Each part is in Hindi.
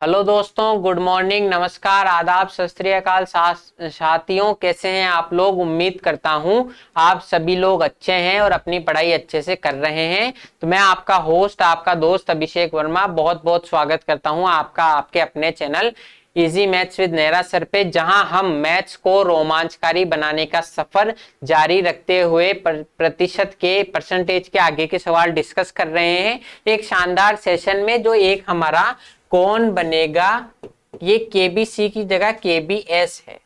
हेलो दोस्तों, गुड मॉर्निंग, नमस्कार, आदाब, सत श्री अकाल। साथियों, कैसे हैं आप लोग? उम्मीद करता हूं आप सभी लोग अच्छे हैं और अपनी पढ़ाई अच्छे से कर रहे हैं। तो मैं आपका होस्ट, आपका दोस्त अभिषेक वर्मा बहुत बहुत स्वागत करता हूं आपका आपके अपने channel easy maths with Nehra sir पे, जहां हम मैथ्स को रोमांचकारी बनाने का सफर जारी रखते हुए प्रतिशत के परसेंटेज के आगे के सवाल डिस्कस कर रहे हैं एक शानदार सेशन में। जो एक हमारा कौन बनेगा, ये केबीसी की जगह केबीएस है।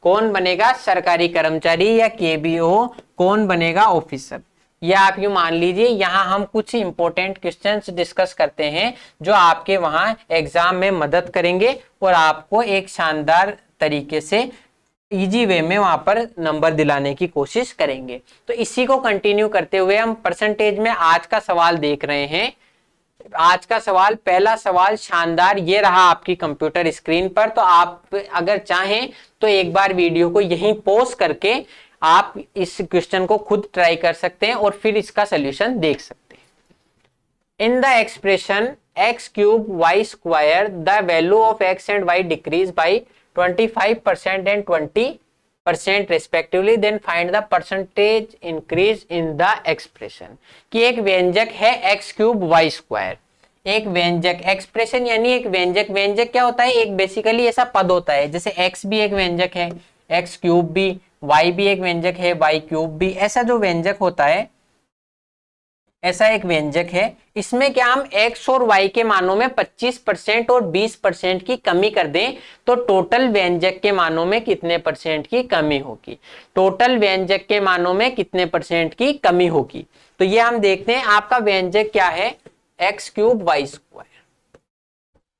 कौन बनेगा सरकारी कर्मचारी, या केबीओ कौन बनेगा ऑफिसर। या आप यूं मान लीजिए, यहाँ हम कुछ इंपॉर्टेंट क्वेश्चंस डिस्कस करते हैं जो आपके वहां एग्जाम में मदद करेंगे और आपको एक शानदार तरीके से इजी वे में वहां पर नंबर दिलाने की कोशिश करेंगे। तो इसी को कंटिन्यू करते हुए हम परसेंटेज में आज का सवाल देख रहे हैं। आज का सवाल, पहला सवाल शानदार ये रहा आपकी कंप्यूटर स्क्रीन पर। तो आप अगर चाहें तो एक बार वीडियो को यहीं पॉज करके आप इस क्वेश्चन को खुद ट्राई कर सकते हैं और फिर इसका सॉल्यूशन देख सकते हैं। In the expression x cube y square the value of x and y decrease by 25% and 20% respectively, then find the percentage increase in the expression. कि एक व्यंजक है x क्यूब y स्क्वायर, एक व्यंजक एक्सप्रेशन यानी एक व्यंजक। व्यंजक क्या होता है? एक बेसिकली ऐसा पद होता है, जैसे x भी एक व्यंजक है, x क्यूब भी, y भी एक व्यंजक है, y क्यूब भी। ऐसा जो व्यंजक होता है, ऐसा एक व्यंजक है। इसमें क्या हम x और y के मानों में 25% और 20% की कमी कर दें तो टोटल व्यंजक के मानों में कितने परसेंट की कमी होगी? टोटल व्यंजक के मानों में कितने परसेंट की कमी होगी? तो ये हम देखते हैं। आपका व्यंजक क्या है? X cube y square,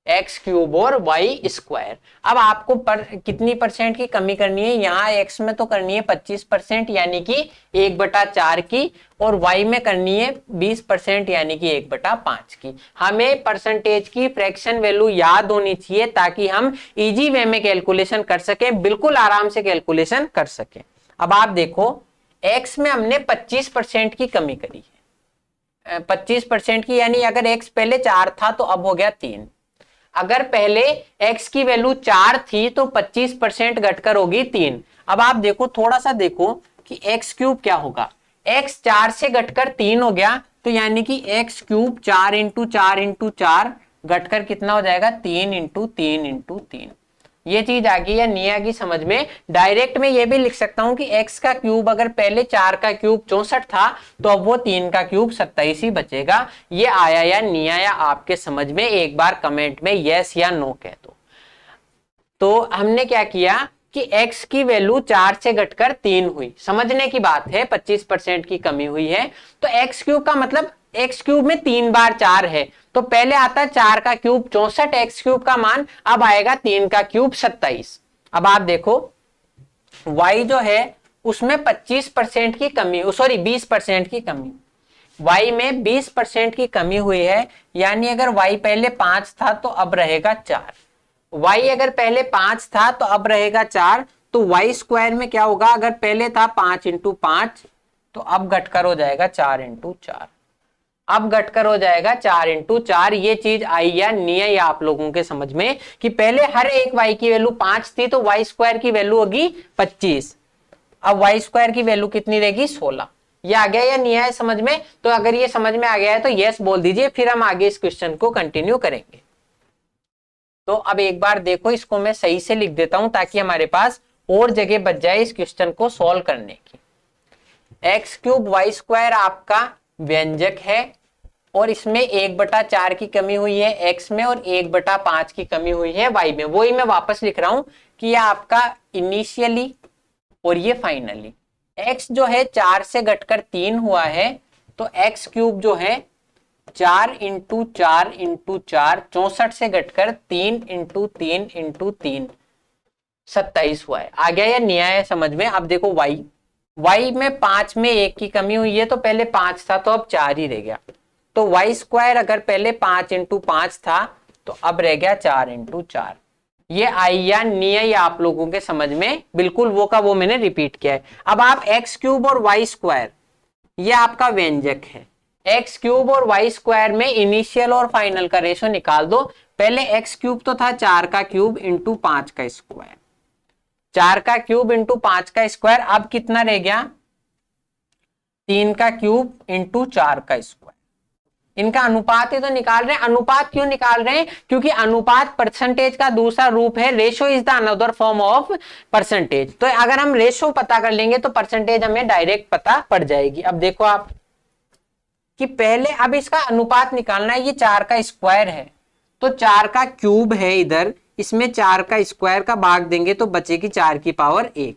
x cube और वाई स्क्वायर। अब आपको कितनी परसेंट की कमी करनी है? यहाँ एक्स में तो करनी है 25% यानी कि 1/4 की, और वाई में करनी है 20% यानी कि 1/5 की। हमें परसेंटेज की फ्रैक्शन वैल्यू याद होनी चाहिए ताकि हम इजी वे में कैलकुलेशन कर सकें, बिल्कुल आराम से कैलकुलेशन कर सकें। अब आप देखो, एक्स में हमने 25% की कमी करी है, 25% की, यानी अगर x पहले 4 था तो अब हो गया 3। अगर पहले x की वैल्यू 4 थी तो 25% घटकर होगी 3। अब आप देखो, थोड़ा सा देखो कि x क्यूब क्या होगा। x 4 से घटकर 3 हो गया, तो यानी कि x क्यूब 4 इंटू 4 इंटू 4 घटकर कितना हो जाएगा? 3 इंटू 3 इंटू 3। ये चीज आ गई या नहीं आ गई समझ में? डायरेक्ट में ये भी लिख सकता हूं कि x का क्यूब अगर पहले 4 का क्यूब 64 था तो अब वो 3 का क्यूब 27 ही बचेगा। ये आया या नहीं आया आपके समझ में? एक बार कमेंट में यस या नो कह दो। तो हमने क्या किया कि x की वैल्यू 4 से घटकर 3 हुई, समझने की बात है। 25% की कमी हुई है तो x क्यूब का मतलब x क्यूब में 3 बार 4 है, तो पहले आता है 4 का क्यूब 64, एक्स क्यूब का मान अब आएगा 3 का क्यूब 27। अब आप देखो, y जो है उसमें 25% की कमी, सॉरी 20% की कमी, y में 20% की कमी हुई है। यानी अगर y पहले 5 था तो अब रहेगा 4, y अगर पहले 5 था तो अब रहेगा 4। तो y स्क्वायर में क्या होगा? अगर पहले था 5 इंटू 5 तो अब घटकर हो जाएगा 4 इंटू 4। अब घटकर हो जाएगा 4 इंटू 4। ये चीज आई या नहीं आई आप लोगों के समझ में? कि पहले हर एक y की वैल्यू 5 थी तो y स्क्वायर की वैल्यू होगी 25, अब y स्क्वायर की वैल्यू कितनी रहेगी? 16। ये आ गया या नहीं आया समझ में? तो अगर ये समझ में आ गया है तो यस बोल दीजिए, फिर हम आगे इस क्वेश्चन को कंटिन्यू करेंगे। तो अब एक बार देखो, इसको मैं सही से लिख देता हूं ताकि हमारे पास और जगह बच जाए इस क्वेश्चन को सॉल्व करने की। एक्स क्यूब वाई स्क्वायर आपका व्यंजक है और इसमें 1/4 की कमी हुई है x में और 1/5 की कमी हुई है y में। वही मैं वापस लिख रहा हूं कि ये आपका इनिशियली और ये फाइनली। x जो है 4 से घटकर 3 हुआ है, तो x क्यूब जो है 4 इंटू 4 इंटू 4, 64 से घटकर 3 इंटू 3 इंटू 3, 27 हुआ है। आ गया या नहीं आया समझ में? अब देखो y में 5 में 1 की कमी हुई है, तो पहले 5 था तो अब 4 ही रह गया। तो y स्क्वायर अगर पहले 5 इंटू 5 था तो अब रह गया 4 इंटू 4। ये आई या नहीं आई आप लोगों के समझ में? बिल्कुल वो का वो मैंने रिपीट किया है। अब आप एक्स क्यूब और वाई स्क्वायर, ये आपका व्यंजक है, एक्स क्यूब और वाई स्क्वायर में इनिशियल और फाइनल का रेशो निकाल दो। पहले एक्स क्यूब तो था 4 का क्यूब इंटू 5 का स्क्वायर, 4 का क्यूब इंटू 5 का स्क्वायर, अब कितना रह गया 3 का क्यूब इंटू 4 का स्क्वायर। इनका अनुपात ही तो निकाल रहे हैं। अनुपात क्यों निकाल रहे हैं? क्योंकि अनुपात परसेंटेज का दूसरा रूप है। Ratio is the another form of percentage. तो अगर हम रेशो पता कर लेंगे तो परसेंटेज हमें डायरेक्ट पता पड़ जाएगी। अब देखो आप कि पहले अब इसका अनुपात निकालना है। ये 4 का स्क्वायर है तो 4 का क्यूब है इधर, इसमें 4 का स्क्वायर का भाग देंगे तो बचेगी 4 की पावर 1।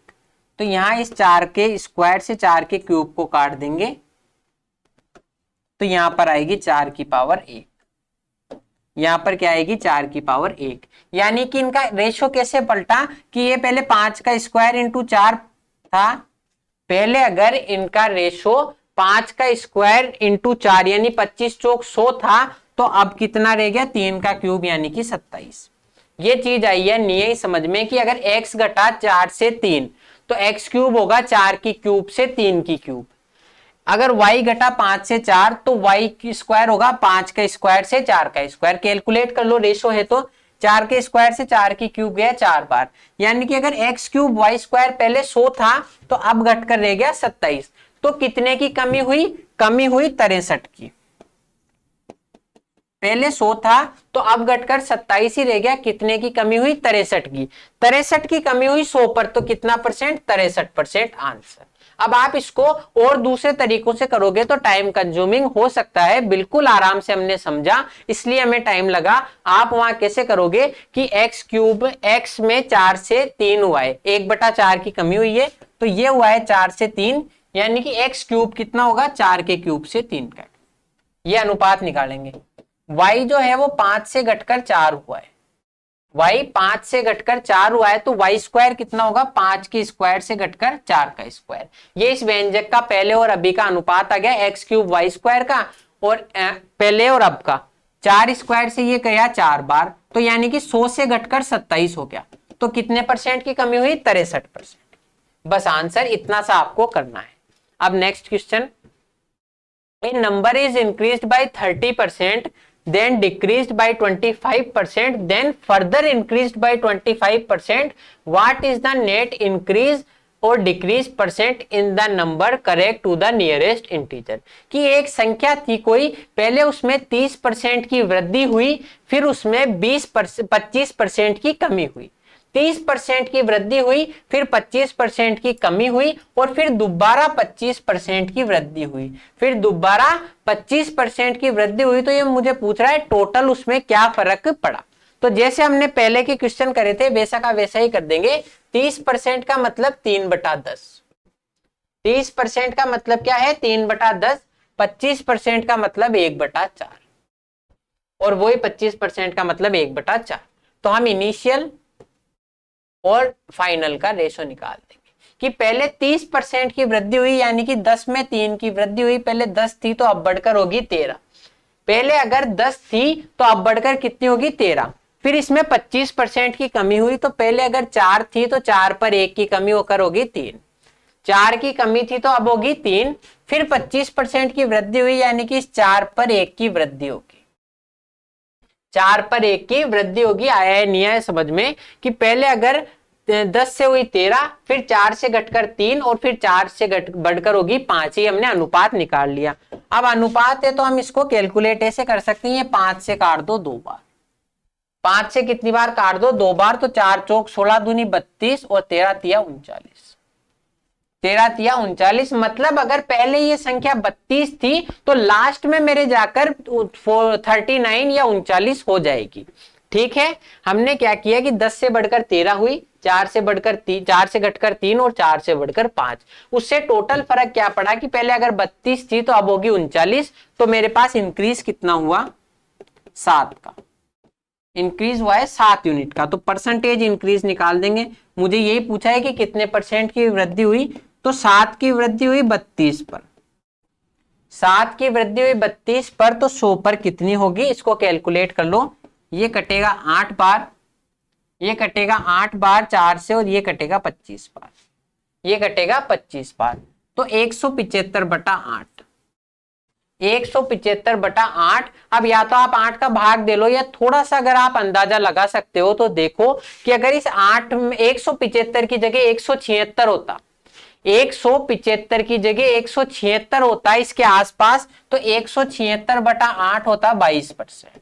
तो यहां इस 4 के स्क्वायर से 4 के क्यूब को काट देंगे तो यहां पर आएगी 4 की पावर 1। यहां पर क्या आएगी 4 की पावर 1। यानी कि इनका रेशो कैसे पलटा कि ये पहले 5 का स्क्वायर इंटू 4 था। पहले अगर इनका रेशो 5 का स्क्वायर इंटू 4 यानी 25 चौक 100 था तो अब कितना रह गया 3 का क्यूब यानी कि 27। ये चीज आई है नहीं समझ में कि अगर x घटा 4 से 3 तो x क्यूब होगा 4 की क्यूब से 3 की क्यूब। अगर y घटा 5 से 4 तो y की स्क्वायर होगा 5 का स्क्वायर से 4 का स्क्वायर। कैलकुलेट कर लो, रेशो है तो 4 के स्क्वायर से 4 की क्यूब गया 4 बार। यानी कि अगर x क्यूब y स्क्वायर पहले 100 था तो अब घटकर रह गया 27। तो कितने की कमी हुई? कमी हुई 63 की। पहले 100 था तो अब घटकर 27 ही रह गया। कितने की कमी हुई? 63 की। 63 की कमी हुई 100 पर तो कितना परसेंट? 63% आंसर। अब आप इसको और दूसरे तरीकों से करोगे तो टाइम कंज्यूमिंग हो सकता है। बिल्कुल आराम से हमने समझा इसलिए हमें टाइम लगा। आप वहां कैसे करोगे कि एक्स क्यूब, एक्स में 4 से 3 हुआ है, 1/4 की कमी हुई है तो ये हुआ है 4 से 3, यानी कि एक्स क्यूब कितना होगा 4 के क्यूब से 3 का। ये अनुपात निकालेंगे। y जो है वो 5 से घटकर 4 हुआ है। y 5 से घटकर 4 हुआ है तो y स्क्वायर कितना होगा? 5 के स्क्वायर से घटकर 4 का स्क्वायर। ये इस व्यंजक का पहले और अभी का अनुपात आ गया एक्स क्यूब वाई स्क्वायर का, और पहले और अब का 4 स्क्वायर से ये गया 4 बार तो यानी कि 100 से घटकर 27 हो गया। तो कितने परसेंट की कमी हुई? 63%। बस आंसर इतना सा आपको करना है। अब next question, a number is increased by 30%, then decreased by 25%, then further increased by 25%. What is the net increase और decrease percent in the number correct to the nearest integer? कि एक संख्या थी कोई, पहले उसमें 30% की वृद्धि हुई, फिर उसमें 25% की कमी हुई। 30% की वृद्धि हुई, फिर 25% की कमी हुई, और फिर दोबारा 25% की वृद्धि हुई, फिर दोबारा 25% की वृद्धि हुई। तो ये मुझे पूछ रहा है टोटल उसमें क्या फर्क पड़ा। तो जैसे हमने पहले के क्वेश्चन करे थे वैसा का वैसा ही कर देंगे। 30% का मतलब 3/10, 30% का मतलब क्या है? 3/10, 25% का मतलब 1/4, और वही 25% का मतलब 1/4। तो हम इनिशियल और फाइनल का रेशो निकाल देंगे कि पहले 30% की वृद्धि हुई यानी कि 10 में 3 की वृद्धि हुई। पहले 10 थी तो अब बढ़कर होगी 13। पहले अगर 10 थी तो अब बढ़कर कितनी होगी? 13। फिर इसमें 25% की कमी हुई तो पहले अगर 4 थी तो 4 पर 1 की कमी होकर होगी 3। 4 की कमी थी तो अब होगी 3। फिर 25% की वृद्धि हुई यानी कि इस 4 पर 1 की वृद्धि होगी। 4 पर 1 की वृद्धि होगी। आया है नहीं आया समझ में? कि पहले अगर 10 से हुई 13, फिर 4 से घटकर 3, और फिर 4 से बढ़कर होगी 5। ही हमने अनुपात निकाल लिया। अब अनुपात है तो हम इसको कैलकुलेट ऐसे कर सकते हैं, 5 से काट दो 2 बार। 5 से कितनी बार काट दो? 2 बार। तो 4 चौक 16 दूनी 32 और 13 तिया 39। 13 तिया 39। मतलब अगर पहले ये संख्या 32 थी तो लास्ट में मेरे जाकर 39 या 39 हो जाएगी। ठीक है, हमने क्या किया कि 10 से बढ़कर 13 हुई, 4 से बढ़कर 3, 4 से घटकर 3, और 4 से बढ़कर 5। उससे टोटल फर्क क्या पड़ा कि पहले अगर 32 थी तो अब होगी 39। तो मेरे पास इंक्रीज कितना हुआ? 7 का इंक्रीज हुआ है, 7 यूनिट का। तो परसेंटेज इंक्रीज निकाल देंगे। मुझे यही पूछा है कि कितने परसेंट की वृद्धि हुई, तो 7 की वृद्धि हुई 32 पर। 7 की वृद्धि हुई 32 पर तो 100 पर कितनी होगी? इसको कैलकुलेट कर लो। ये कटेगा 8 बार, ये कटेगा 8 बार 4 से, और ये कटेगा 25 बार, ये कटेगा 25 बार। तो 175/8। 175/8। अब या तो आप 8 का भाग दे लो, या थोड़ा सा अगर आप अंदाजा लगा सकते हो तो देखो कि अगर इस 8 में 175 की जगह 176 होता, 175 की जगह 176 होता है इसके आसपास, तो 176/8 होता 22%।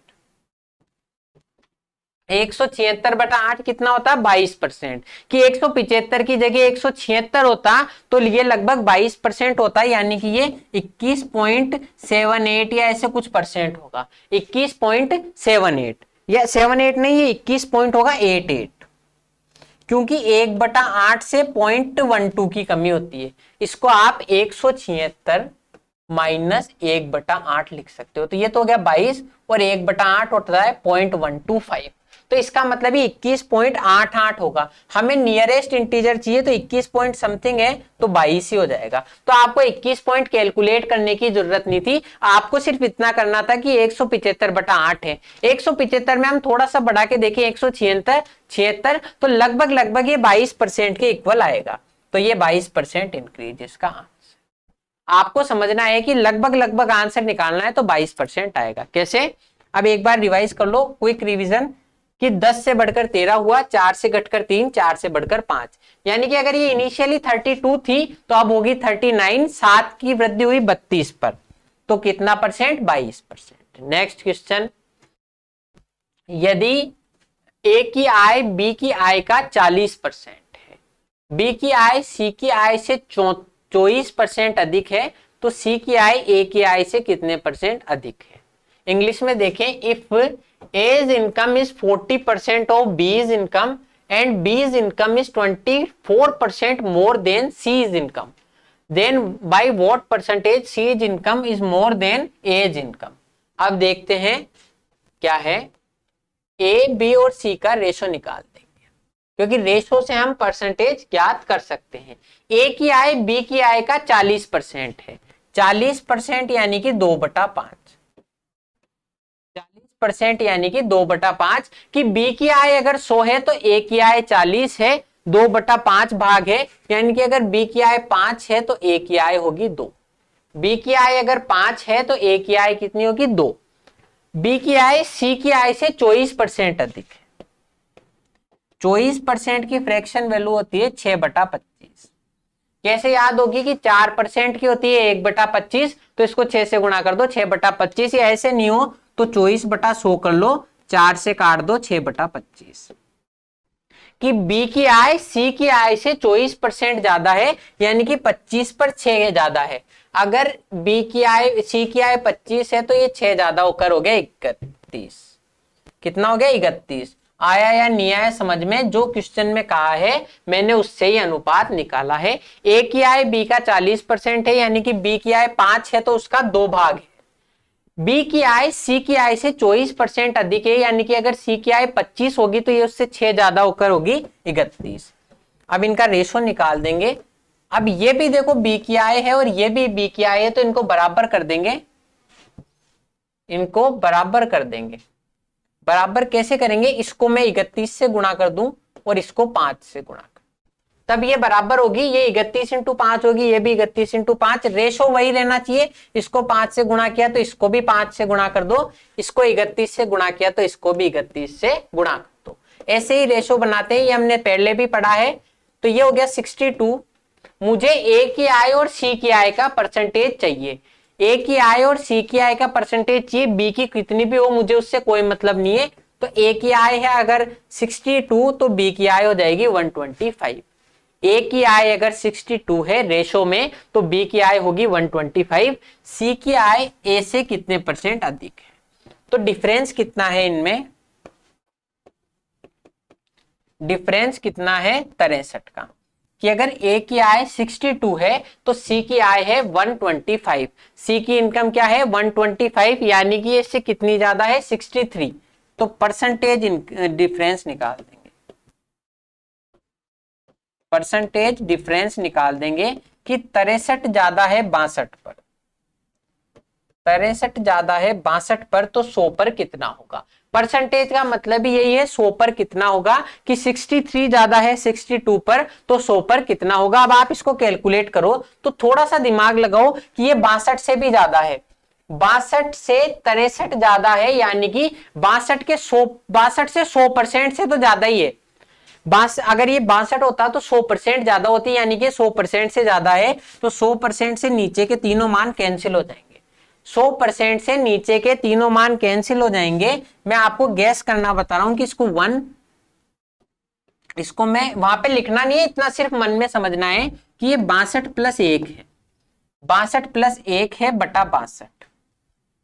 176/8 कितना होता है? 22%। कि 175 की जगह 176 होता तो ये लगभग 22% होता, यानी कि ये 21.78 या ऐसे कुछ परसेंट होगा। 21.78 या 78 नहीं, ये 21 पॉइंट होगा 88, क्योंकि 1/8 से 0.12 की कमी होती है। इसको आप 176 माइनस 1/8 लिख सकते हो। तो ये तो हो गया 22 और 1/8 होता है 0.125। तो इसका मतलब ही 21.88 होगा। हमें नियरेस्ट इंटीजर चाहिए तो 21 पॉइंट समथिंग है तो 22 ही हो जाएगा। तो आपको 21 पॉइंट कैलकुलेट करने की जरूरत नहीं थी, आपको सिर्फ इतना करना था कि 175/8 है। 175 में हम थोड़ा सा बढ़ा के देखें 176 तो लगभग लगभग ये 22% के इक्वल आएगा। तो ये 22% इंक्रीज इसका आंसर। आपको समझना है कि लगभग लगभग आंसर निकालना है तो 22% आएगा। कैसे? अब एक बार रिवाइज कर लो, क्विक रिवीजन, कि 10 से बढ़कर 13 हुआ, 4 से घटकर 3, 4 से बढ़कर 5, यानी कि अगर ये इनिशियली 32 थी तो अब होगी 39, 7 की वृद्धि हुई 32 पर, तो कितना परसेंट? 22%। नेक्स्ट क्वेश्चन, यदि ए की आय बी की आय का 40% है, बी की आय सी की आय से 24% अधिक है, तो सी की आय ए की आय से कितने परसेंट अधिक है? इंग्लिश में देखें, if A's income is 40% of B's income and B's income is 24% more than C's income, then by what percentage C's income is more than A's income? अब देखते हैं क्या है। A, B और C का रेशो निकाल देंगे, क्योंकि रेशो से हम परसेंटेज ज्ञात कर सकते हैं। A की आय B की आय का 40% है, 40% यानी कि 2/5, 40% यानी कि 2/5, कि बी की आय अगर 100 है तो ए की आय 40 है, 2/5 भाग है, यानी कि अगर बी की आय 5 है तो ए की आय होगी 2। बी की आय अगर 5 है तो ए की आय कितनी होगी? 2। बी की आय सी की आय से 24% अधिक है, 24% की फ्रैक्शन वैल्यू होती है 6/25। कैसे याद होगी? कि 4% की होती है 1/25, तो इसको 6 से गुणा कर दो 6/25, या ऐसे नहीं हो तो 24/100 कर लो, 4 से काट दो 6/25। कि बी की आय सी की आय से 24% ज्यादा है, यानी कि 25 पर 6 ज्यादा है। अगर बी की आय सी की आय 25 है तो ये 6 ज्यादा होकर हो गया 31। कितना हो गया? 31। आया या नहीं आया समझ में? जो क्वेश्चन में कहा है मैंने उससे ही अनुपात निकाला है। ए की आय बी का 40% है, यानी कि बी की आय 5 है तो उसका 2 भाग है। बी की आय सी की आय से 24% अधिक है, यानी कि अगर सी की आय 25 होगी तो ये उससे 6 ज्यादा होकर होगी 31। अब इनका रेशो निकाल देंगे। अब ये भी देखो बी की आय है और ये भी बी की आय है, तो इनको बराबर कर देंगे, इनको बराबर कर देंगे। बराबर कैसे करेंगे? इसको मैं 31 से गुणा कर दूं और इसको 5 से गुणा कर, तब ये बराबर होगी। ये 31 इंटू 5 होगी, ये भी 31 इंटू 5, रेशो वही रहना चाहिए। इसको 5 से गुणा किया तो इसको भी 5 से गुणा कर दो, इसको 31 से गुणा किया तो इसको भी 31 से गुणा कर दो। ऐसे ही रेशो बनाते हैं, ये हमने पहले भी पढ़ा है। तो ये हो गया 62। मुझे ए की आय और सी की आय का परसेंटेज चाहिए। ए की आय और सी की आय का परसेंटेज चाहिए, बी की कितनी भी हो मुझे उससे कोई मतलब नहीं है। तो ए की आय है अगर 62 तो बी की आय हो जाएगी 125। ए की आय अगर 62 है रेशो में तो बी की आय होगी 125। सी की आय ए से कितने परसेंट अधिक है? तो डिफरेंस कितना है इनमें? डिफरेंस कितना है? 63 का। कि अगर ए की आय 62 है तो सी की आय है 125। सी की इनकम क्या है? 125, यानी कि इससे कितनी ज्यादा है? 63। तो परसेंटेज डिफरेंस निकाल देंगे, परसेंटेज डिफरेंस निकाल देंगे कि 63 ज्यादा है 62 पर, 63 ज्यादा है 62 पर, तो 100 पर कितना होगा? परसेंटेज का मतलब ही यही है, 100 पर कितना होगा, कि 63 ज्यादा है 62 पर तो 100 पर कितना होगा। अब आप इसको कैलकुलेट करो तो थोड़ा सा दिमाग लगाओ कि ये 62 से भी ज्यादा है, 62 से 63 ज्यादा है, यानी कि 62 से 100% से तो ज्यादा ही है। अगर ये 62 होता तो 100% ज्यादा होती, यानी कि 100% से ज्यादा है, तो 100% से नीचे के तीनों मान कैंसिल हो जाएंगे। 100% से नीचे के तीनों मान कैंसिल हो जाएंगे। मैं आपको गैस करना बता रहा हूं कि इसको मैं वहां पे लिखना नहीं है, इतना सिर्फ मन में समझना है कि ये 62+1 है, 62+1 है बटा 62,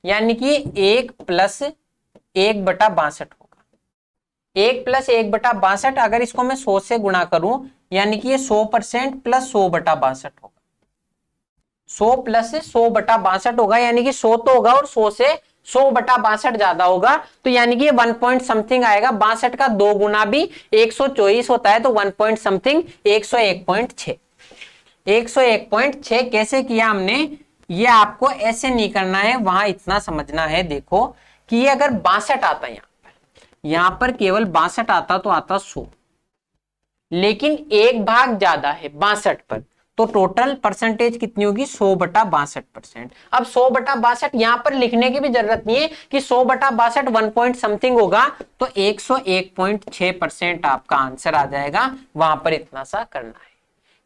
यानी कि 1+1/62 होगा। 1+1/62, अगर इसको मैं 100 से गुणा करूं, यानी कि ये 100% + 100/62 होगा। 100 + 100/62 होगा, यानी कि 100 तो होगा और 100 से 100/62 ज्यादा होगा, तो यानी कि 1 पॉइंट समथिंग आएगा। 62 का 2 गुना भी 124 होता है, तो 1 पॉइंट समथिंग 101.6। 101.6 कैसे किया हमने, ये आपको ऐसे नहीं करना है, वहां इतना समझना है। देखो कि ये अगर 62 आता है, यहां पर केवल 62 आता तो आता 100, लेकिन एक भाग ज्यादा है 62 पर, तो टोटल परसेंटेज कितनी होगी, 100/62%। अब 100/62 यहां पर लिखने की भी जरूरत नहीं है कि 100/62 1 पॉइंट समथिंग होगा, तो 101.6% आपका आंसर आ जाएगा। वहां पर इतना सा करना है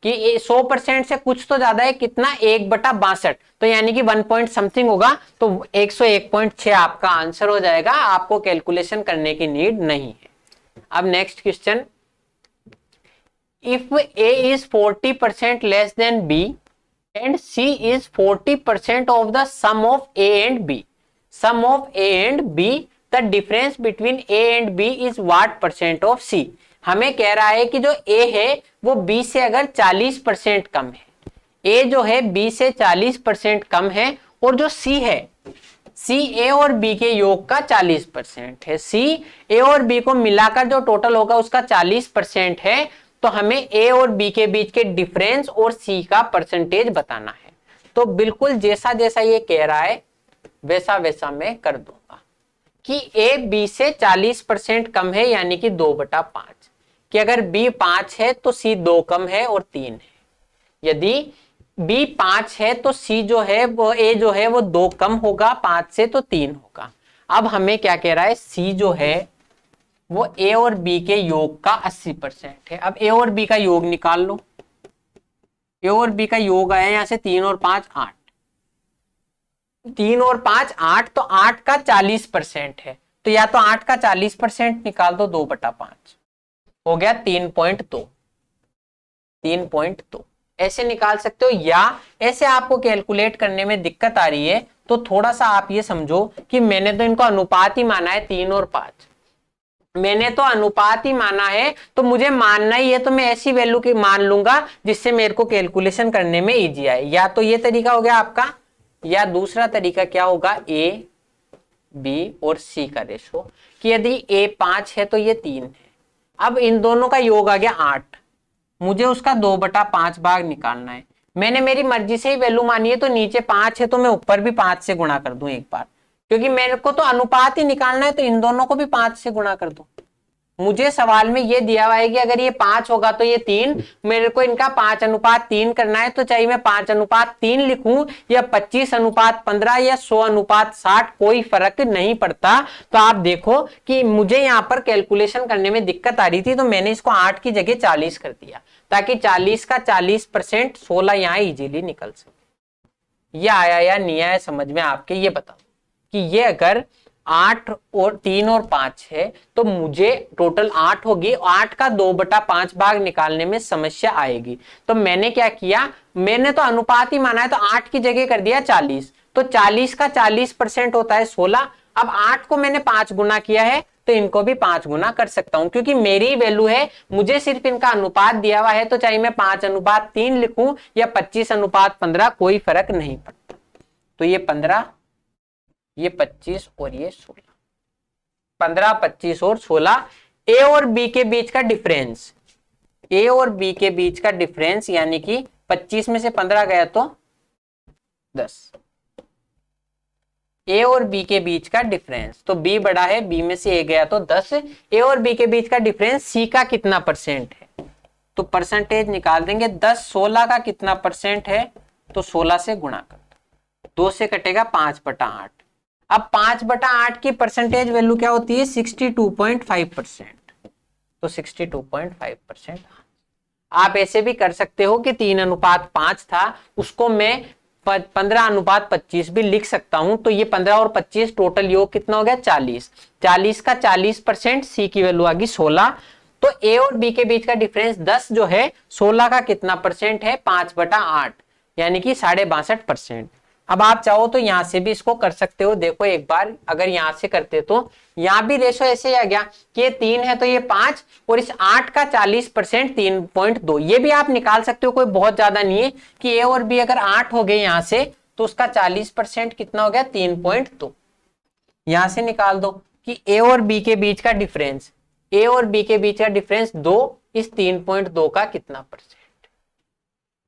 कि 100% से कुछ तो ज्यादा है, कितना, 1/62, तो यानी कि 1 पॉइंट समथिंग होगा, तो 101.6 आपका आंसर हो जाएगा। आपको कैलकुलेशन करने की नीड नहीं है। अब next question, if A is 40% less than B and C is 40% of the sum of A and B, sum of A and B, the difference between A and B is what percent of C। हमें कह रहा है कि जो A है वो B से अगर 40% कम है, A जो है B से 40% कम है, और जो C है, C A और B के योग का 40% है, C A और B को मिलाकर जो टोटल होगा उसका 40% है, तो हमें A और B के बीच के डिफरेंस और C का परसेंटेज बताना है। तो बिल्कुल जैसा जैसा ये कह रहा है वैसा वैसा मैं कर दूंगा कि A B से 40% कम है, यानी कि 2/5, कि अगर B 5 है तो C 2 कम है और 3 है। यदि B 5 है तो C जो है वो A जो है वो 2 कम होगा 5 से, तो 3 होगा। अब हमें क्या कह रहा है, C जो है वो A और B के योग का 80% है। अब A और B का योग निकाल लो। A और B का योग आया यहां से 3 और 5 8, 3 और 5 8, तो 8 का 40% है, तो या तो 8 का 40% निकाल दो, 2/5 हो गया 3.2। 3.2 ऐसे निकाल सकते हो, या ऐसे आपको कैलकुलेट करने में दिक्कत आ रही है तो थोड़ा सा आप ये समझो कि मैंने तो इनको अनुपात ही माना है, 3 और 5 मैंने तो अनुपात ही माना है, तो मुझे मानना ही है, तो मैं ऐसी वैल्यू की मान लूंगा जिससे मेरे को कैलकुलेशन करने में इजी आए। या तो ये तरीका हो गया आपका, या दूसरा तरीका क्या होगा, A B और C का रेशो, कि यदि A 5 है तो ये 3 है। अब इन दोनों का योग आ गया 8, मुझे उसका 2/5 भाग निकालना है। मैंने मेरी मर्जी से ही वैल्यू मानी है, तो नीचे 5 है तो मैं ऊपर भी 5 से गुणा कर दूं एक बार, क्योंकि मेरे को तो अनुपात ही निकालना है, तो इन दोनों को भी 5 से गुणा कर दो। मुझे सवाल में ये दिया हुआ है कि अगर ये 5 होगा तो ये 3, मेरे को इनका 5:3 करना है, तो चाहे मैं 5:3 लिखूं या 25:15 या 100:60, कोई फर्क नहीं पड़ता। तो आप देखो कि मुझे यहां पर कैलकुलेशन करने में दिक्कत आ रही थी, तो मैंने इसको 8 की जगह 40 कर दिया, ताकि 40 का 40% 16 यहां इजीली निकल सके। ये आया या नहीं आया समझ में आपके, ये बताओ कि ये अगर 8 और 3 और 5 है तो मुझे टोटल 8 होगी, 8 का 2/5 भाग निकालने में समस्या आएगी। तो मैंने क्या किया, मैंने तो अनुपात ही माना है, तो 8 की जगह कर दिया 40, तो 40 का 40% होता है 16। अब 8 को मैंने 5 गुना किया है, तो इनको भी 5 गुना कर सकता हूं, क्योंकि मेरी वैल्यू है, मुझे सिर्फ इनका अनुपात दिया हुआ है, तो चाहे मैं 5:3 लिखूं या 25:15, कोई फर्क नहीं पड़ता। तो ये 15, ये 25 और ये 16, 15 25 और 16, ए और बी के बीच का डिफरेंस, ए और बी के बीच का डिफरेंस, यानी कि 25 में से 15 गया तो 10, ए और बी के बीच का डिफरेंस, तो बी बड़ा है, बी में से ए गया तो 10, ए और बी के बीच का डिफरेंस सी का कितना परसेंट है, तो परसेंटेज निकाल देंगे। 10 16 का कितना परसेंट है, तो 16 से गुणा कर दो, 2 से कटेगा 5/8। अब 5/8 की परसेंटेज वैल्यू क्या होती है? 62.5%। तो 62.5%। आप ऐसे भी कर सकते हो कि 3:5 था, उसको मैं 15:25 भी लिख सकता हूं। तो ये 15 और 25 टोटल योग कितना हो गया? 40। 40 का 40%, सी की वैल्यू आ गई 16। तो ए और बी के बीच का डिफरेंस 10 जो है, 16 का कितना परसेंट है? 5/8, यानी कि 62.5%। अब आप चाहो तो यहां से भी इसको कर सकते हो। देखो एक बार, अगर यहां से करते तो यहां भी रेशो ऐसे ही आ गया कि ये 3 है तो ये 5, और इस 8 का 40% 3.2। ये भी आप निकाल सकते हो, कोई बहुत ज्यादा नहीं है कि ए और बी अगर 8 हो गए यहां से, तो उसका 40% कितना हो गया? 3.2। यहां से निकाल दो कि ए और बी के बीच का डिफरेंस, ए और बी के बीच का डिफरेंस 2, इस 3.2 का कितना परसेंट?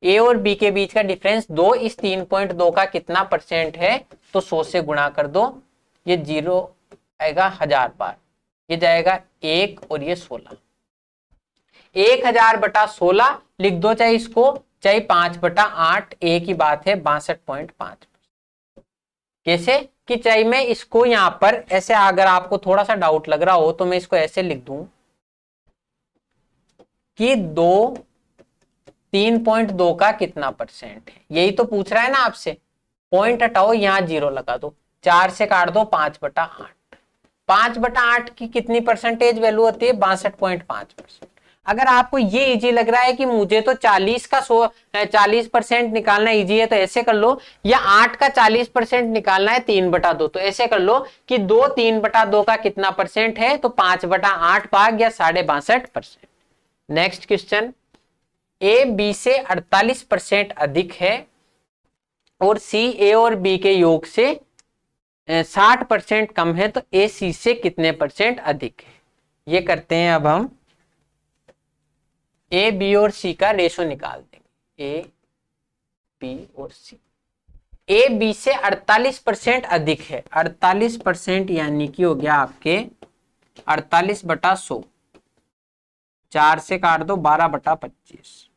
ए और बी के बीच का डिफरेंस 2, इस 3.2 का कितना परसेंट है? तो 100 से गुणा कर दो, ये 0 आएगा 1000 बार, ये जाएगा 1 और ये 16। 1000/16 लिख दो, चाहे इसको चाहे 5/8, एक ही बात है, 62.5। कैसे कि चाहे मैं इसको यहां पर ऐसे, अगर आपको थोड़ा सा डाउट लग रहा हो तो मैं इसको ऐसे लिख दूं कि 3.2 का कितना परसेंट है। यही तो पूछ रहा है ना आपसे। पॉइंट हटाओ, यहां 0 लगा दो, 4 से काट दो 5/8। 5/8 की कितनी परसेंटेज वैल्यू होती है? 62.5%। अगर आपको ये इजी लग रहा है कि मुझे तो 40 का 40% निकालना इजी है, तो ऐसे कर लो, या 8 का 40% निकालना है 3/2, तो ऐसे कर लो कि 3/2 का कितना परसेंट है? तो 5/8 भाग या 62.5%। नेक्स्ट क्वेश्चन, ए बी से 48% अधिक है और सी ए और बी के योग से 60% कम है, तो ए सी से कितने परसेंट अधिक है? ये करते हैं। अब हम ए बी और सी का रेशो निकाल देंगे। ए बी और सी, ए बी से 48% अधिक है। 48% यानी कि हो गया आपके 48/100, 4 से काट दो 12/25।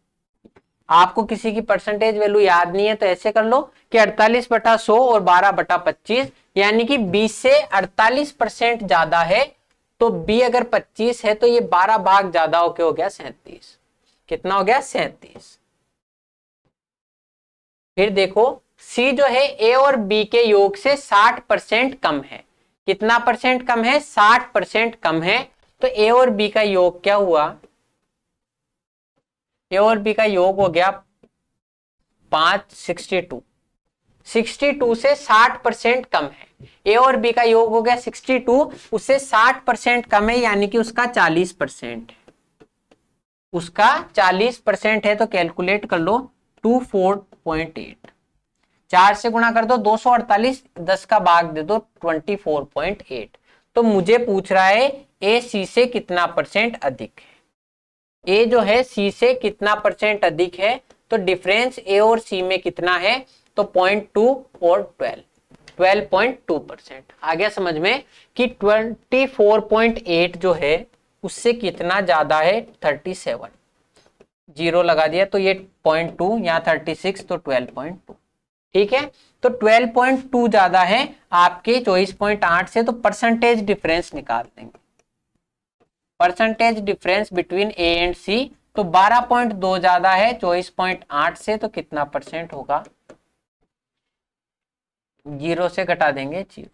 आपको किसी की परसेंटेज वैल्यू याद नहीं है तो ऐसे कर लो कि 48/100 और 12/25, यानी कि 20 से 48% ज्यादा है। तो बी अगर 25 है तो ये 12 भाग ज्यादा होके हो गया 37। कितना हो गया? 37। फिर देखो सी जो है ए और बी के योग से 60% कम है। कितना परसेंट कम है? 60% कम है। तो ए और बी का योग क्या हुआ? ए और बी का योग हो गया 5, 62। 62 से 60% कम है। ए और बी का योग हो गया 62, उससे 60% कम है, यानी कि उसका 40% है। उसका 40% है, तो कैलकुलेट कर लो 24.8। 4 से गुणा कर दो 248, 10 का भाग दे दो 24.8। तो मुझे पूछ रहा है ए सी से कितना परसेंट अधिक है। ए जो है सी से कितना परसेंट अधिक है, तो डिफरेंस ए और सी में कितना है? तो 0.2 और 12.2%। आ गया समझ में कि 24.8 जो है उससे कितना ज्यादा है? 37। 0 लगा दिया तो ये 0.2, यहाँ 36 तो 12.2। ठीक है, तो 12.2 ज्यादा है आपके 24.8 से, तो परसेंटेज डिफरेंस निकाल देंगे। Percentage difference between A and C, तो 12.2 ज्यादा है 24.8 से, तो कितना परसेंट होगा? 0 से घटा देंगे 0।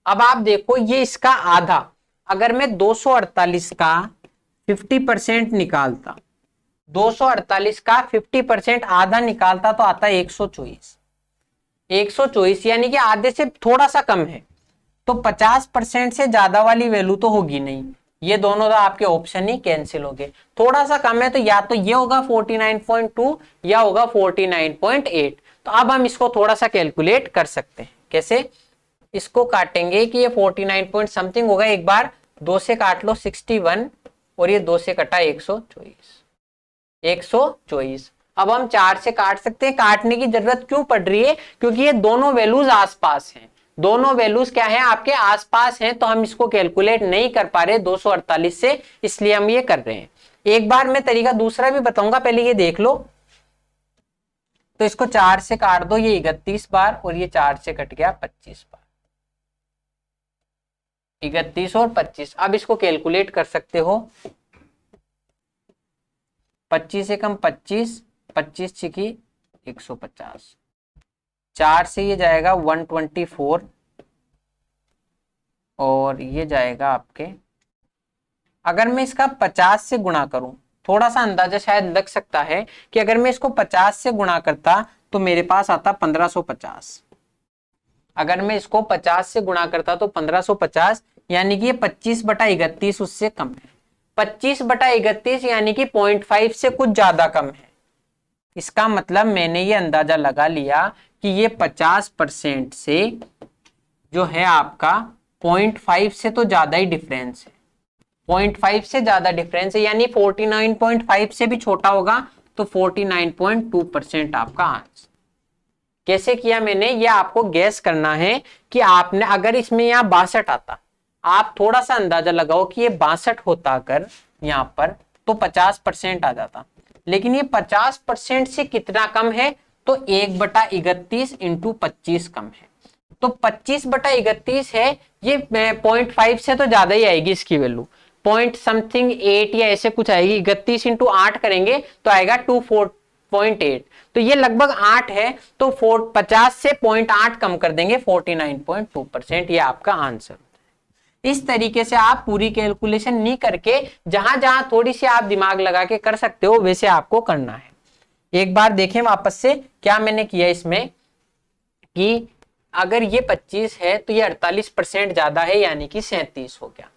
अब आप देखो ये इसका आधा, अगर मैं 248 का 50% निकालता, 248 का 50% आधा निकालता तो आता है 124। 124 यानी कि आधे से थोड़ा सा कम है, तो 50% से ज्यादा वाली वैल्यू तो होगी नहीं। ये दोनों तो आपके ऑप्शन ही कैंसिल हो गए। थोड़ा सा कम है तो या तो ये होगा 49.2 या होगा 49.8। तो अब हम इसको थोड़ा सा कैलकुलेट कर सकते हैं। कैसे? इसको काटेंगे कि ये 49 पॉइंट समथिंग होगा। एक बार 2 से काट लो 61 और ये 2 से कटा 124। 124। अब हम 4 से काट सकते हैं। काटने की जरूरत क्यों पड़ रही है? क्योंकि ये दोनों वैल्यूज आसपास हैं। दोनों वैल्यूज क्या है? आपके आसपास हैं, तो हम इसको कैलकुलेट नहीं कर पा रहे 248 से, इसलिए हम ये कर रहे हैं। एक बार मैं तरीका दूसरा भी बताऊंगा, पहले ये देख लो। तो इसको 4 से काट दो, ये 31 बार, और ये 4 से कट गया 25 बार, 31 और 25। अब इसको कैलकुलेट कर सकते हो, 25 से कम 25, 25 छिकी 150, 4 से ये जाएगा 124, और ये जाएगा आपके, अगर मैं इसका 50 से गुणा करूं, थोड़ा सा अंदाजा शायद लग सकता है कि अगर मैं इसको 50 से गुणा करता तो मेरे पास आता 1550। अगर मैं इसको 50 से गुणा करता तो 1550, यानी कि ये 25/31 उससे कम है। 25/31 यानी कि 0.5 से कुछ ज्यादा कम है। इसका मतलब मैंने ये अंदाजा लगा लिया कि ये 50% से जो है आपका 0.5 से तो ज्यादा ही डिफरेंस है, 0.5 से ज्यादा डिफरेंस है, यानी 49.5 से भी छोटा होगा, तो 49.2% आपका आंसर। कैसे किया मैंने, ये आपको गैस करना है कि आपने, अगर इसमें यहाँ 62 आता, आप थोड़ा सा अंदाजा लगाओ कि ये 62 होता अगर यहाँ पर, तो 50% आ जाता, लेकिन ये 50% से कितना कम है, तो 1/31 इंटू 25 कम है, तो 25/31 है, ये 0.5 से तो ज्यादा ही आएगी इसकी वैल्यू, पॉइंट समथिंग 8 या ऐसे कुछ आएगी। 31 इंटू 8 करेंगे तो आएगा 24.8, तो ये लगभग 8 है, तो 50 से 0.8 कम कर देंगे, 49.2%, ये आपका आंसर। इस तरीके से आप पूरी कैलकुलेशन नहीं करके, जहां जहां थोड़ी सी आप दिमाग लगा के कर सकते हो वैसे आपको करना है। एक बार देखें वापस से क्या मैंने किया इसमें, कि अगर ये 25 है तो ये 48% ज्यादा है, यानी कि 37 हो गया,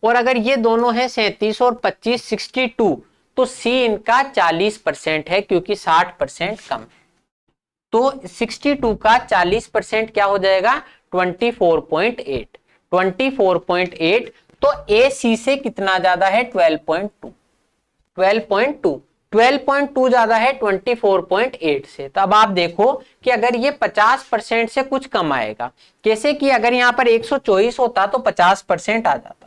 और अगर ये दोनों है 37 और 25 62, तो सी इनका 40% है, क्योंकि 60% कम है, तो 62 का 40% क्या हो जाएगा, 24.8, 24.8, तो ए सी से कितना ज्यादा है, 12.2, 12.2, 12.2 ज्यादा है 24.8 से। तो अब आप देखो कि अगर ये 50% से कुछ कम आएगा, कैसे कि अगर यहाँ पर 124 होता तो 50% आ जाता,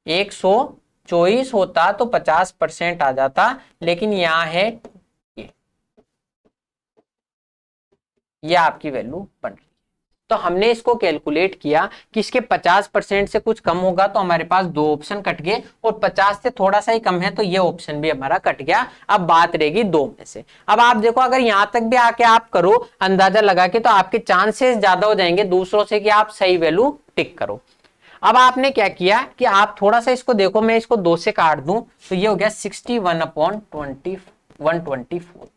124 होता तो 50% आ जाता, लेकिन यहाँ है ये आपकी वैल्यू बन रही है। तो हमने इसको कैलकुलेट किया कि इसके 50% से कुछ कम होगा, तो हमारे पास 2 ऑप्शन कट गए, और 50 से थोड़ा सा ही कम है, तो ये ऑप्शन भी हमारा कट गया। अब बात रहेगी 2 में से। अब आप देखो, अगर यहां तक भी आके आप करो अंदाजा लगा के, तो आपके चांसेस ज्यादा हो जाएंगे दूसरों से कि आप सही वैल्यू टिक करो। अब आपने क्या किया कि आप थोड़ा सा इसको देखो, मैं इसको 2 से काट दूं तो ये हो गया 61/20 124,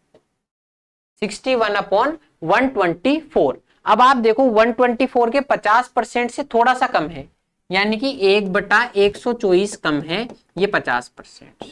61/124। अब आप देखो 124 के 50% से थोड़ा सा कम है, यानी कि 1/124 कम है, ये 50%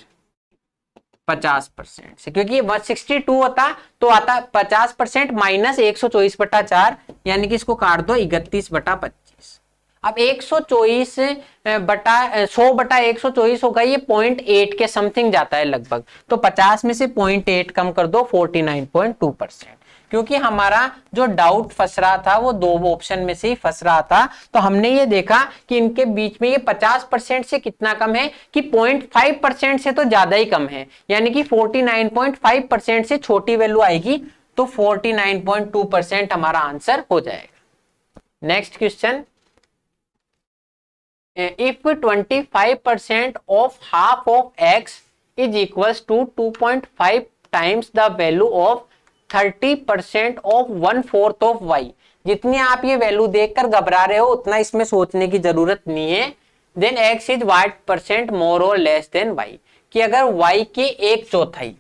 50% से, क्योंकि 162 होता तो आता 50% माइनस 124/4, यानी कि इसको काट दो 31/25। अब 124 बटा 100/124 होगा, ये 0.8 के समथिंग जाता है लगभग, तो 50 में से 0.8 कम कर दो, 49.2%। क्योंकि हमारा जो डाउट फंस रहा था वो 2 ऑप्शन में से ही फंस रहा था, तो हमने ये देखा कि इनके बीच में ये 50% से कितना कम है, कि 0.5% से तो ज्यादा ही कम है, यानी कि 49.5% से छोटी वैल्यू आएगी, तो 49.2% हमारा आंसर हो जाएगा। Next question, if 25% of half of x is equals to 2.5 times the value of 30% of 1/4 of y, जितनी आप ये वैल्यू देखकर घबरा रहे हो उतना इसमें सोचने की जरूरत नहीं है। Then x is what% more or less than y, कि अगर y के 1/4,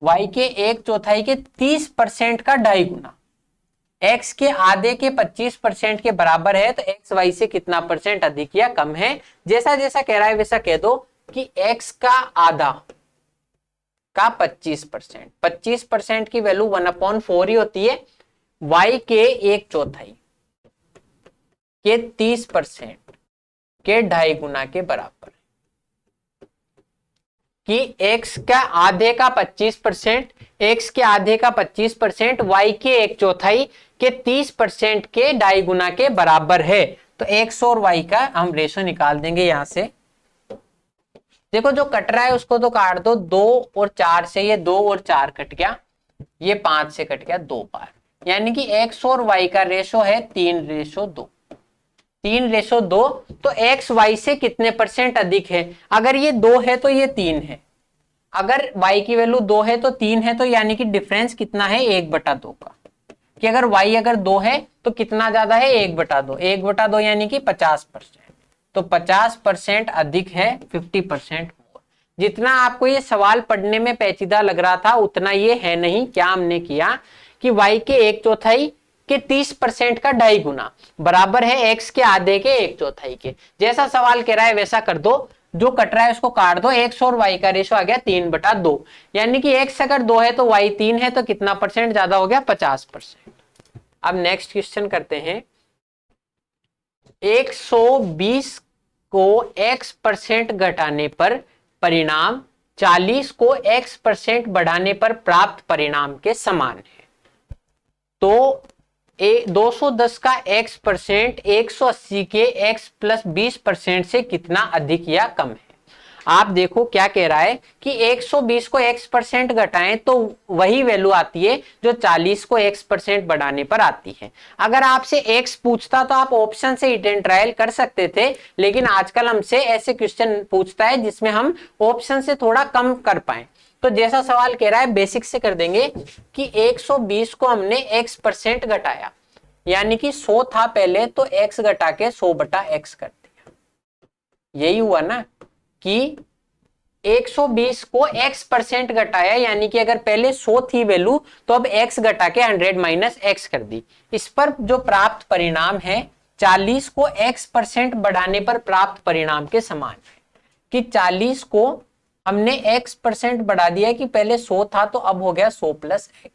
y के 1/4 के 30% का 2.5 गुना, x के आधे के 25% के बराबर है, तो x y से कितना परसेंट अधिक या कम है। जैसा जैसा कह रहा है वैसा कह दो कि x का आधा का 25%, 25% की वैल्यू 1/4 ही होती है, y के 1/4 के 30% के 2.5 गुना के बराबर, कि x का आधे का 25%, x के आधे का 25% y के 1/4 के 30% के 2.5 गुना के बराबर है। तो x और y का हम रेशो निकाल देंगे यहां से। देखो जो कट रहा है उसको तो काट दो, 2 और 4 से ये 2 और 4 कट गया, ये 5 से कट गया 2 बार, यानी कि x और y का रेशो है 3:2। 3:2, तो x y से कितने परसेंट अधिक है? अगर ये 2 है तो ये 3 है, अगर y की वैल्यू 2 है तो 3 है, तो यानी कि डिफरेंस कितना है? 1/2 का। कि अगर y अगर 2 है तो कितना ज्यादा है? 1/2। 1/2 यानी कि 50%। तो 50% अधिक है 50% मोर। जितना आपको ये सवाल पढ़ने में पेचीदा लग रहा था उतना ये है नहीं। क्या हमने किया कि y के 1/4 के 30% का 2.5 गुना बराबर है x के आधे के 1/4 के। जैसा सवाल कह रहा है वैसा कर दो, जो कट रहा है उसको काट दो। x और y का रेशो आ गया 3/2, यानी कि x अगर 2 है तो y 3 है, तो कितना परसेंट ज्यादा हो गया? 50%। अब नेक्स्ट क्वेश्चन करते हैं। 120 को x% घटाने पर परिणाम 40 को x% बढ़ाने पर प्राप्त परिणाम के समान है। तो 210 का x% 180 के x + 20% से कितना अधिक या कम है? आप देखो क्या कह रहा है कि 120 को x% घटाएं तो वही वैल्यू आती है जो 40 को x% बढ़ाने पर आती है। अगर आपसे x पूछता तो आप ऑप्शन से हिट एंड ट्रायल कर सकते थे, लेकिन आजकल हमसे ऐसे क्वेश्चन पूछता है जिसमें हम ऑप्शन से थोड़ा कम कर पाए। तो जैसा सवाल कह रहा है बेसिक से कर देंगे कि 120 को हमने x% घटाया, यानी कि 100 था पहले, तो x घटा के 100/x कर दिया। यही हुआ ना कि 120 को x% घटाया, यानी कि अगर पहले 100 थी वैल्यू तो अब x घटा के 100 - x कर दी। इस पर जो प्राप्त परिणाम है 40 को x% बढ़ाने पर प्राप्त परिणाम के समान है। कि 40 को हमने x% बढ़ा दिया कि पहले 100 था तो अब हो गया 100 + x।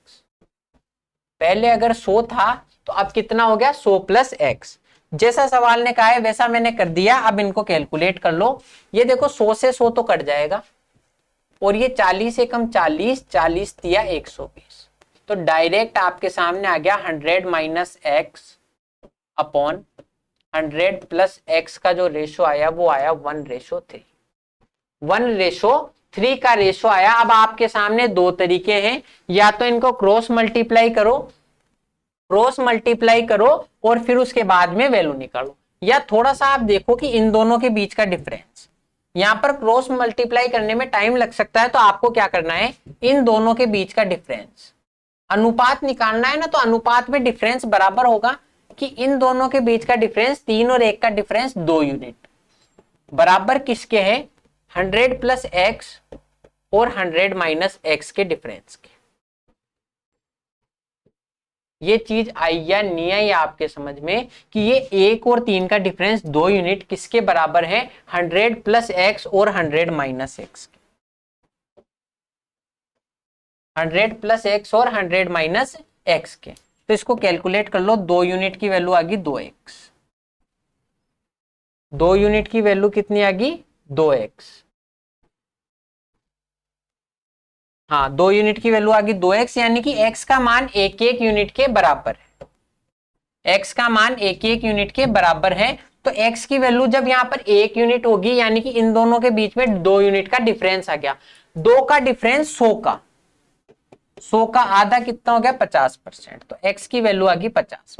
पहले अगर 100 था तो अब कितना हो गया? 100 + x। जैसा सवाल ने कहा है वैसा मैंने कर दिया। अब इनको कैलकुलेट कर लो। ये देखो 100 से 100 तो कट जाएगा, और ये 40 से कम 40, 40 दिया 120, तो डायरेक्ट आपके सामने आ गया 100 - x अपॉन 100 + x का जो रेशो आया वो आया 1:3। 1:3 का रेशो आया। अब आपके सामने दो तरीके हैं, या तो इनको क्रॉस मल्टीप्लाई करो और फिर उसके बाद में वैल्यू निकालो, या थोड़ा सा आप देखो कि इन दोनों के बीच का डिफरेंस। यहां पर क्रॉस मल्टीप्लाई करने में टाइम लग सकता है, तो आपको क्या करना है? इन दोनों के बीच का डिफरेंस, अनुपात निकालना है ना, तो अनुपात में डिफरेंस बराबर होगा कि इन दोनों के बीच का डिफरेंस 3 और 1 का डिफरेंस 2 यूनिट बराबर किसके है? 100 + x और 100 - x के डिफरेंस के। ये चीज आई या नहीं आई आपके समझ में कि ये 1 और 3 का डिफरेंस 2 यूनिट किसके बराबर है? 100 + x और 100 - x के। 100 + x और 100 - x के। तो इसको कैलकुलेट कर लो। 2 यूनिट की वैल्यू आ गई 2x। 2 यूनिट की वैल्यू कितनी आ गई? 2x। हाँ, 2 यूनिट की वैल्यू आ गई 2x, यानी कि x का मान 1-1 यूनिट के बराबर है। x का मान 1-1 यूनिट के बराबर है। तो x की वैल्यू जब यहाँ पर 1 यूनिट होगी, यानी कि इन दोनों के बीच में 2 यूनिट का डिफरेंस आ गया। 2 का डिफरेंस 100 का, 100 का आधा कितना हो गया? 50%। तो x की वैल्यू आ गई 50।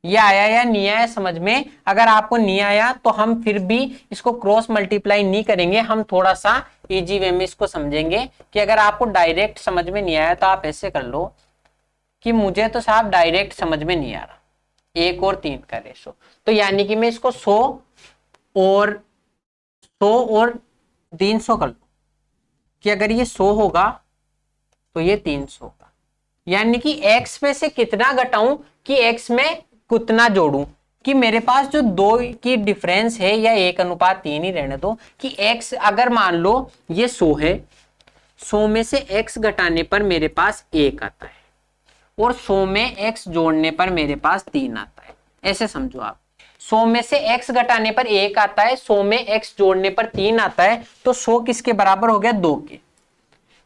ये आया या नहीं आया समझ में? अगर आपको नहीं आया तो हम फिर भी इसको क्रॉस मल्टीप्लाई नहीं करेंगे, हम थोड़ा सा इजी वे में इसको समझेंगे। कि अगर आपको डायरेक्ट समझ में नहीं आया तो आप ऐसे कर लो कि मुझे तो साहब डायरेक्ट समझ में नहीं आ रहा 1 और 3 का रेशो, तो यानी कि मैं इसको 100 और 300 कर लो। कि अगर ये 100 होगा तो ये 300 होगा, यानी कि x में से कितना घटाऊं कि x में कितना जोड़ूं। कि मेरे पास जो 2 की डिफरेंस है, या 1:3 ही रहने दो, कि x अगर मान लो ये 100 है, 100 में से x घटाने पर मेरे पास 1 आता है, और 100 में x जोड़ने पर मेरे पास 3 आता है। ऐसे समझो आप, 100 में से x घटाने पर 1 आता है, 100 में x जोड़ने पर 3 आता है, तो 100 किसके बराबर हो गया? 2 के।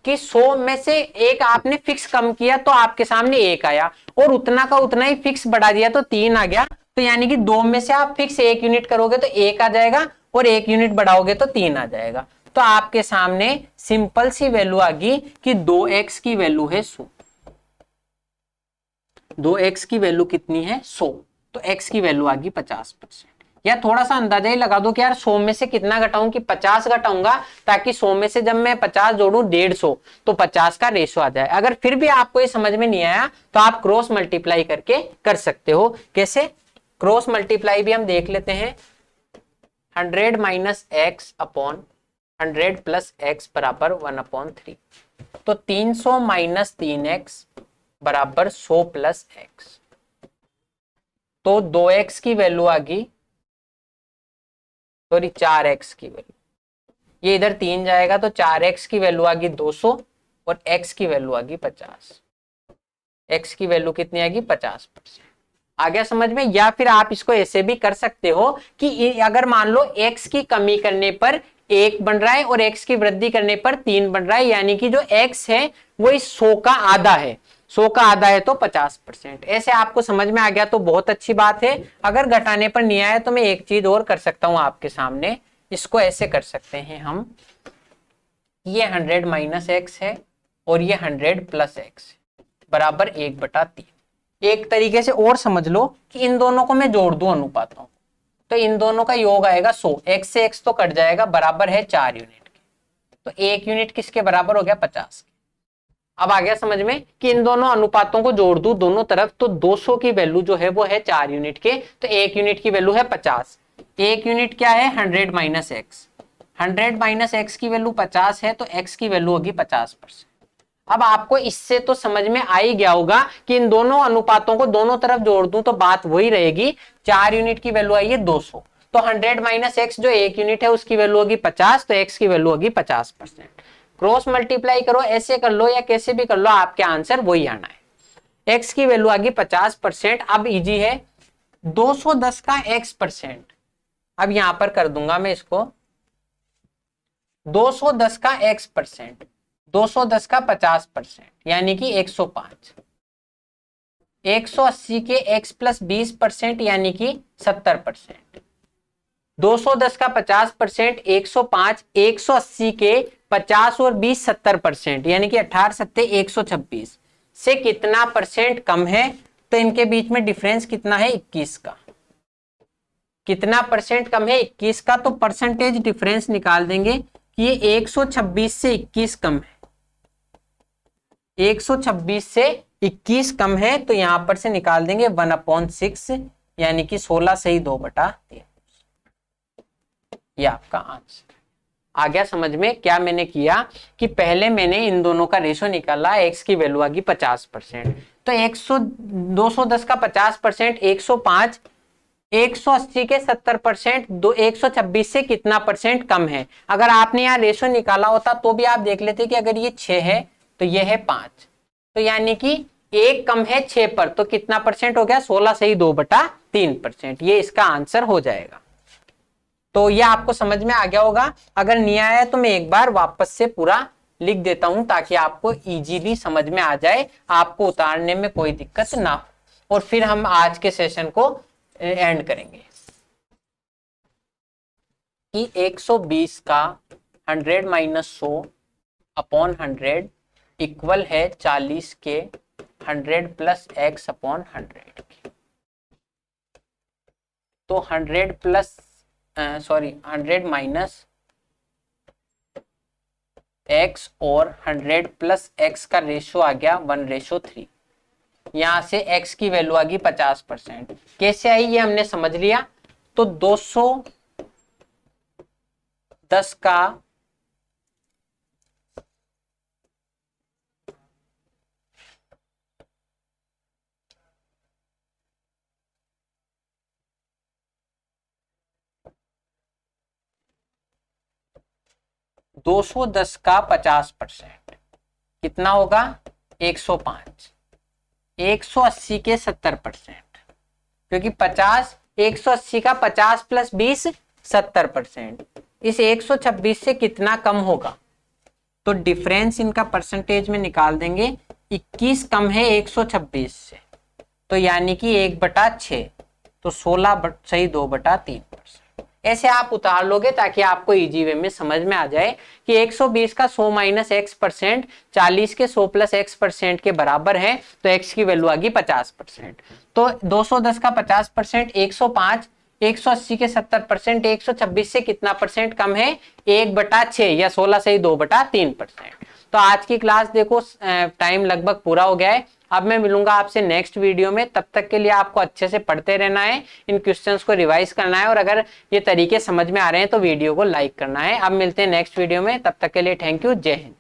कि 100 में से 1 आपने फिक्स कम किया तो आपके सामने 1 आया, और उतना का उतना ही फिक्स बढ़ा दिया तो 3 आ गया। तो यानी कि 2 में से आप फिक्स 1 यूनिट करोगे तो 1 आ जाएगा, और 1 यूनिट बढ़ाओगे तो 3 आ जाएगा। तो आपके सामने सिंपल सी वैल्यू आ गई कि 2x की वैल्यू है 100। 2x की वैल्यू कितनी है 100, तो x की वैल्यू आ गई 50%। या थोड़ा सा अंदाजा ही लगा दो कि यार 100 में से कितना घटाऊं, कि 50 घटाऊंगा, ताकि 100 में से जब मैं 50 जोड़ूं 150 तो 50 का रेशो आ जाए। अगर फिर भी आपको ये समझ में नहीं आया तो आप क्रॉस मल्टीप्लाई करके कर सकते हो। कैसे क्रॉस मल्टीप्लाई भी हम देख लेते हैं। 100 minus x upon 100 plus x बराबर 1/3। तो 300 माइनस 3x बराबर 100 प्लस एक्स। तो 2x की वैल्यू आ गई, सॉरी 4x की वैल्यू, ये इधर 3 जाएगा तो 4x की वैल्यू आ गई 200 और x की वैल्यू आ गई 50। x की वैल्यू कितनी आ गई 50%। आ गया समझ में। या फिर आप इसको ऐसे भी कर सकते हो कि अगर मान लो x की कमी करने पर 1 बन रहा है और x की वृद्धि करने पर 3 बन रहा है, यानी कि जो x है वो इस 100 का आधा है। 100 का आधा है तो 50%। ऐसे आपको समझ में आ गया तो बहुत अच्छी बात है। अगर घटाने पर नहीं आया तो मैं एक चीज और कर सकता हूं आपके सामने। इसको ऐसे कर सकते हैं हम, ये 100 माइनस एक्स है और ये 100 प्लस एक्स बराबर 1/3। एक तरीके से और समझ लो कि इन दोनों को मैं जोड़ दूं अनुपातों, तो इन दोनों का योग आएगा 100, x से x तो कट जाएगा, बराबर है 4 यूनिट के। तो 1 यूनिट किसके बराबर हो गया 50 के। अब आ गया समझ में कि इन दोनों अनुपातों को जोड़ दूं दोनों तरफ, तो 200 की वैल्यू जो है वो है 4 यूनिट के, तो 1 यूनिट की वैल्यू है 50। 1 यूनिट क्या है 100 माइनस एक्स, 100 माइनस एक्स की वैल्यू 50 है तो x की वैल्यू होगी 50%। अब आपको इससे तो समझ में आ ही गया होगा कि इन दोनों अनुपातों को दोनों तरफ जोड़ दूं तो बात वही रहेगी। 4 यूनिट की वैल्यू आई है 200, तो 100 माइनस एक्स जो 1 यूनिट है उसकी वैल्यू होगी 50, तो x की वैल्यू होगी 50%। क्रॉस मल्टीप्लाई करो, ऐसे कर लो या कैसे भी कर लो, आपके आंसर वही आना है। x की वैल्यू आ गई 50%। अब इजी है, 210 का x%। अब यहां पर कर दूंगा मैं इसको 210 का x%, 210 का 50% यानी कि 105। 180 के x प्लस 20% यानी कि 70%। 210 का 50%, 105, 180 के 50 और 20 70% यानी कि 18 सत्ते 126 से कितना परसेंट कम है, तो इनके बीच में डिफरेंस कितना है 21 का। कितना परसेंट कम है 21 का, तो परसेंटेज डिफरेंस निकाल देंगे कि ये 126 से 21 कम है, 126 से 21 कम है, तो यहां पर से निकाल देंगे 1/6 यानी कि 16 से ही 2/3। ये आपका आंसर आ गया समझ में। क्या मैंने किया कि पहले मैंने इन दोनों का रेशो निकाला, x की वैल्यू आ गई 50%, तो 210 का 50%, 105, 180 के 70%, 126 से कितना परसेंट कम है। अगर आपने यहाँ रेशो निकाला होता तो भी आप देख लेते कि अगर ये 6 है तो ये है 5, तो यानी कि 1 कम है 6 पर, तो कितना परसेंट हो गया 16 से ही 2/3%। ये इसका आंसर हो जाएगा। तो ये आपको समझ में आ गया होगा। अगर नहीं आया तो मैं एक बार वापस से पूरा लिख देता हूं ताकि आपको इजीली समझ में आ जाए, आपको उतारने में कोई दिक्कत ना हो, और फिर हम आज के सेशन को एंड करेंगे कि 120 का 100 माइनस 100 अपॉन 100 इक्वल है 40 के 100 प्लस एक्स अपॉन 100। तो 100 प्लस 100 माइनस x और 100 प्लस x का रेशो आ गया 1:3। यहां से x की वैल्यू आ गई 50%। कैसे आई ये हमने समझ लिया। तो 210 का 210 का 50% कितना होगा 105, 180 के 70%, क्योंकि 50, 180 का 50 प्लस 20 70%, इस 126 से कितना कम होगा, तो डिफरेंस इनका परसेंटेज में निकाल देंगे। 21 कम है 126 से, तो यानी कि 1/6, तो 16 सही 2/3%। ऐसे आप उतार लोगे ताकि आपको इजी वे में समझ में आ जाए कि 120 का 100 माइनस x%, 40 के 100 प्लस x% के बराबर है, तो x की वैल्यू आ गई 50%। तो 210 का 50% 105, 180 के 70%, 126 से कितना परसेंट कम है, 1/6 या 16 से ही 2/3%। तो आज की क्लास देखो टाइम लगभग पूरा हो गया है। अब मैं मिलूंगा आपसे नेक्स्ट वीडियो में, तब तक के लिए आपको अच्छे से पढ़ते रहना है, इन क्वेश्चंस को रिवाइज करना है, और अगर ये तरीके समझ में आ रहे हैं तो वीडियो को लाइक करना है। अब मिलते हैं नेक्स्ट वीडियो में, तब तक के लिए थैंक यू, जय हिंद।